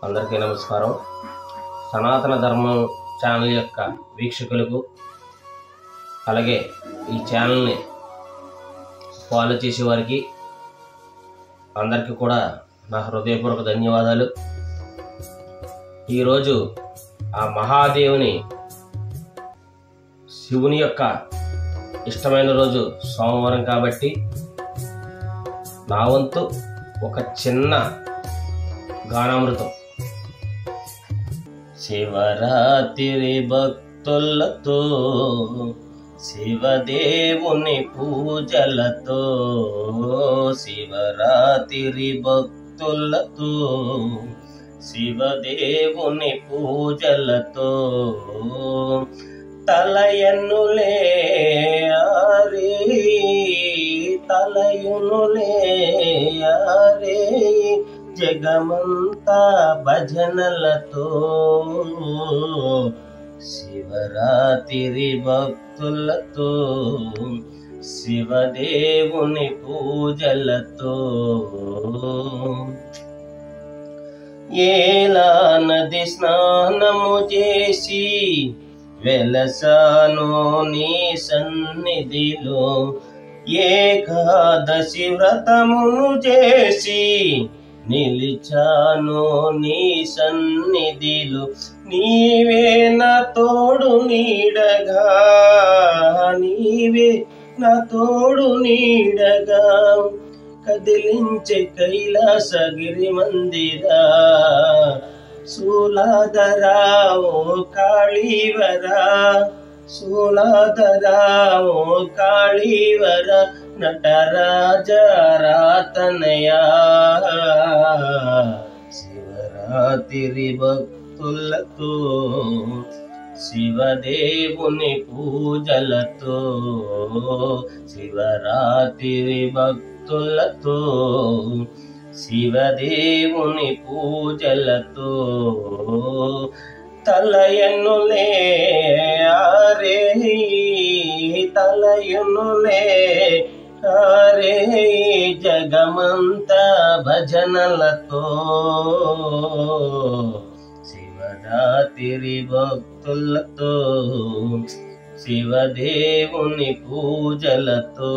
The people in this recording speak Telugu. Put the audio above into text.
అందరికీ నమస్కారం. సనాతన ధర్మం ఛానల్ యొక్క వీక్షకులకు, అలాగే ఈ ఛానల్ని ఫాలో చేసే వారికి అందరికీ కూడా నా హృదయపూర్వక ధన్యవాదాలు. ఈరోజు ఆ మహాదేవుని శివుని యొక్క ఇష్టమైన రోజు సోమవారం కాబట్టి నా వంతు ఒక చిన్న గానామృతం. శివరాత్రి భక్తులతో, శివదేవుని పూజలతో, శివరాత్రి భక్తులతో, శివదేవుని పూజలతో తలయన్నులే ఆరే, తలయునులే ఆరే, జగమంతా భజనలతో శివరాత్రి భక్తులతో, శివదేవుని పూజలతో ఏలా నది స్నానము చేసి వెలసాను నీ సన్నిధిలో, ఏకాదశి వ్రతమును చేసి నిలిచాను నీ సన్నిధిలో. నీవే నా తోడు నీడగా, నీవే నా తోడు నీడగా, కదిలించే కైలాసగిరి మందిరా, శూలాధరా ఓ కాళీవరా, శూలాధరా ఓ కాళీవరా, నటరాజరాతనయా, శివరాత్రి భక్తులతో, శివదేవుని పూజలతో, శివరాత్రి భక్తులతో, శివదేవుని పూజలతో తలయన్నులే ఆరే, తలయన్నులే ఆరే, జగమంతా భజనలతో శివరాత్రి భక్తులతో, శివదేవుని పూజలతో.